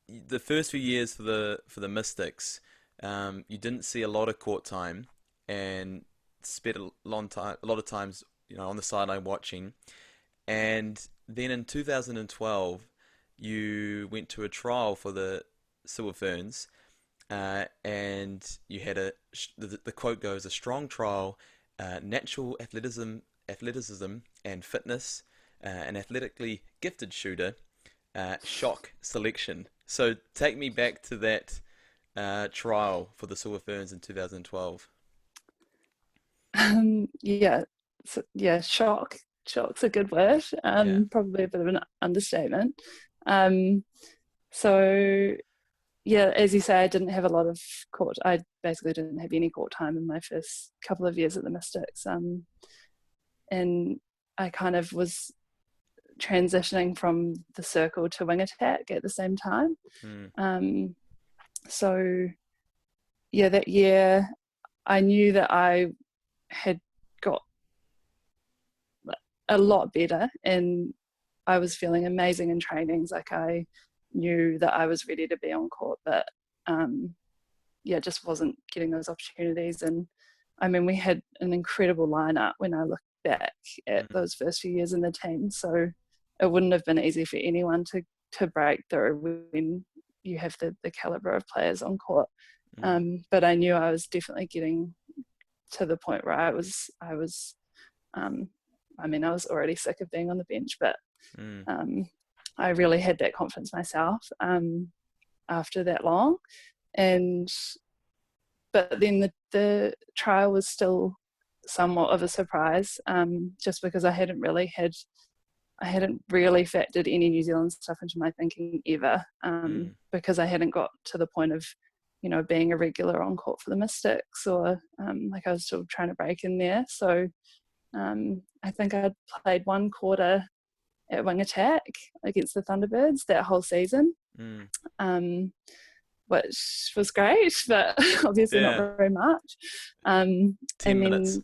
the first few years for the Mystics, you didn't see a lot of court time, and spent a lot of times, on the sideline watching. And then in 2012, you went to a trial for the Silver Ferns, and you had the quote goes, a strong trial, natural athleticism and fitness, an athletically gifted shooter, shock selection. So take me back to that trial for the Silver Ferns in 2012. Yeah, so, yeah, shock. Shock's a good word. Yeah. Probably a bit of an understatement. Um, so yeah, as you say, I didn't have a lot of court. I basically didn't have any court time in my first couple of years at the Mystics. And I kind of was transitioning from the circle to wing attack at the same time. Mm, Um, so yeah, that year I knew that I had got a lot better, and I was feeling amazing in trainings. Like I knew that I was ready to be on court, but um, yeah, just wasn't getting those opportunities. And I mean, we had an incredible lineup when I look back at mm, those first few years in the team. So it wouldn't have been easy for anyone to break through when you have the caliber of players on court. mm, But I knew I was definitely getting to the point where I was um, I mean, I was already sick of being on the bench, but mm, um, I really had that confidence myself after that long. And but then the trial was still somewhat of a surprise, just because I hadn't really factored any New Zealand stuff into my thinking ever, mm, because I hadn't got to the point of, being a regular on court for the Mystics, or like I was still trying to break in there. So I think I'd played one quarter at wing attack against the Thunderbirds that whole season, mm. um, which was great, but obviously not Yeah. very much. And 10 minutes.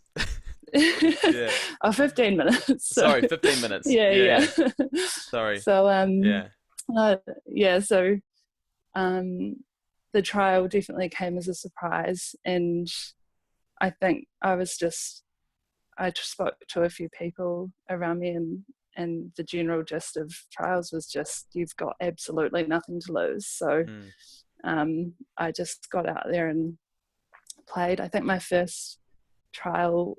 then Yeah. oh, 15 minutes. So Sorry, 15 minutes. yeah, Yeah, yeah. yeah. Sorry. So Yeah. yeah, so um, the trial definitely came as a surprise, and I think I just spoke to a few people around me, and the general gist of trials was just you've got absolutely nothing to lose. So Mm, I just got out there and played. I think my first trial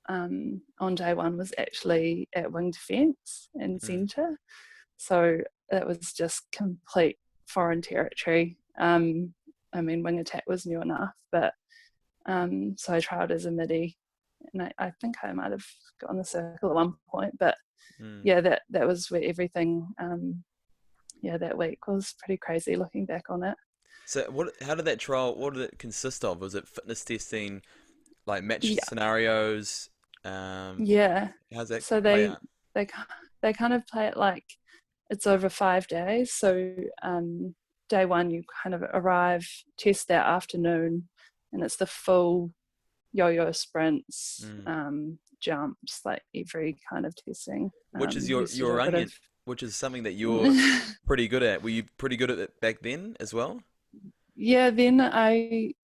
on day one was actually at wing defence and mm, centre. So it was just complete foreign territory. I mean, wing attack was new enough, but so I tried as a midi, and I think I might have got on the circle at one point. But mm. yeah, that was where everything. Yeah, that week was pretty crazy looking back on it. So how did that trial, what did it consist of? Was it fitness testing, like match Yeah, scenarios? Um, yeah. how's that So play out? they they kind of play it like it's over 5 days. So day one you kind of arrive, test that afternoon, and it's the full yo-yo sprints, Mm. jumps, like every kind of testing. Which is You used to do your a bit of onion, which is something that you're pretty good at. Were you pretty good at it back then as well? yeah. Then I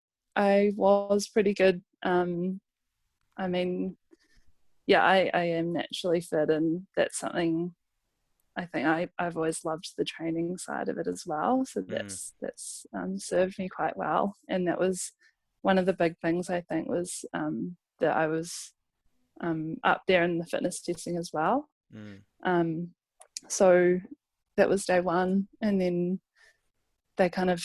was pretty good. I mean, yeah, I am naturally fit, and that's something I think I've always loved the training side of it as well. So Mm, that's served me quite well. And that was one of the big things I think was that I was up there in the fitness testing as well. mm, Um, so that was day one, and then they kind of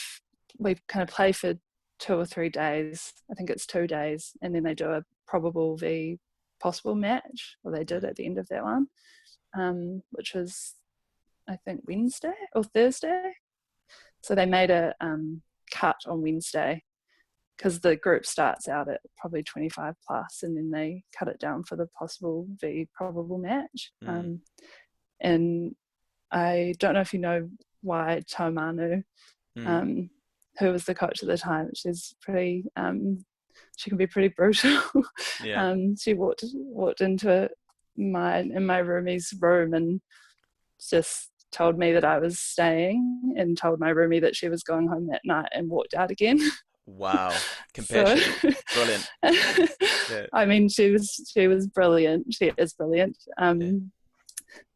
we kind of play for 2 or 3 days. I think it's 2 days, and then they do a probable v possible match, or they did mm, at the end of that one, which was I think Wednesday or Thursday. So they made a cut on Wednesday because the group starts out at probably 25 plus, and then they cut it down for the possible v probable match. mm, And I don't know if you know why Taumanu, mm. um, who was the coach at the time. She's pretty. She can be pretty brutal. Yeah. She walked into my roomie's room and just told me that I was staying and told my roomie that she was going home that night and walked out again. Wow. So, Compassion. Brilliant. Yeah. I mean, she was brilliant. She is brilliant. Yeah.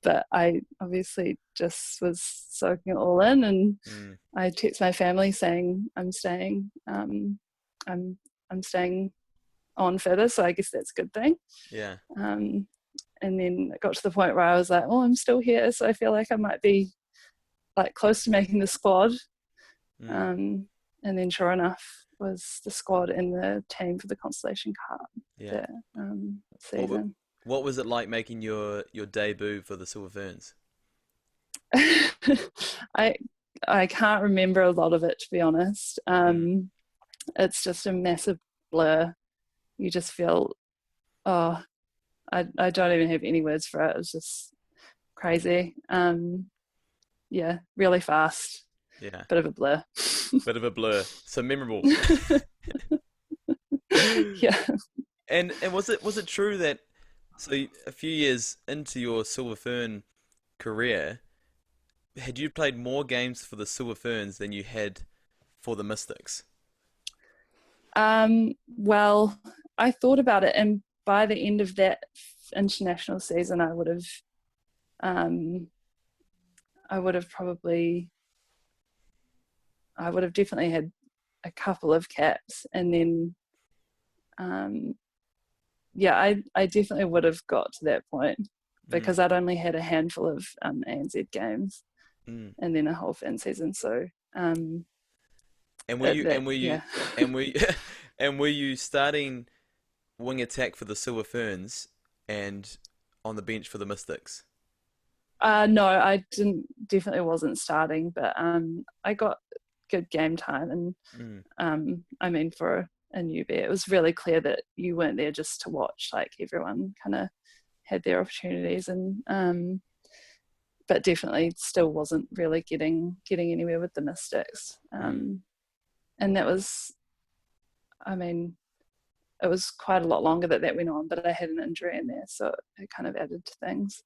But I obviously just was soaking it all in, and Mm, I text my family saying I'm staying. I'm I'm staying on further, so I guess that's a good thing. yeah. Um, and then it got to the point where I was like, oh, I'm still here, so I feel like I might be like close to making the squad. Mm, And then sure enough was the squad in the team for the Constellation Cup yeah. that What wa- season. what was it like making your debut for the Silver Ferns? I I can't remember a lot of it, to be honest. Mm, It's just a massive blur. You just feel, oh, I don't even have any words for it. It was just crazy. Yeah, really fast. yeah. Bit of a blur. Bit of a blur. So memorable. Yeah. And was it true that a few years into your Silver Fern career, had you played more games for the Silver Ferns than you had for the Mystics? Well, I thought about it, and by the end of that international season, um, I would have probably, I would have definitely had a couple of caps, and then, um, yeah, I definitely would have got to that point Mm, because I'd only had a handful of ANZ games mm. and then a whole fan season. So, um, And were that, you that and were you yeah. and were you, and were you starting wing attack for the Silver Ferns and on the bench for the Mystics? No, I didn't. Definitely wasn't starting, but I got good game time, and Mm, I mean, for a newbie, it was really clear that you weren't there just to watch. Like everyone kind of had their opportunities, and but definitely still wasn't really getting anywhere with the Mystics. mm. And that was, I mean, it was quite a lot longer that went on, but I had an injury in there, so it kind of added to things.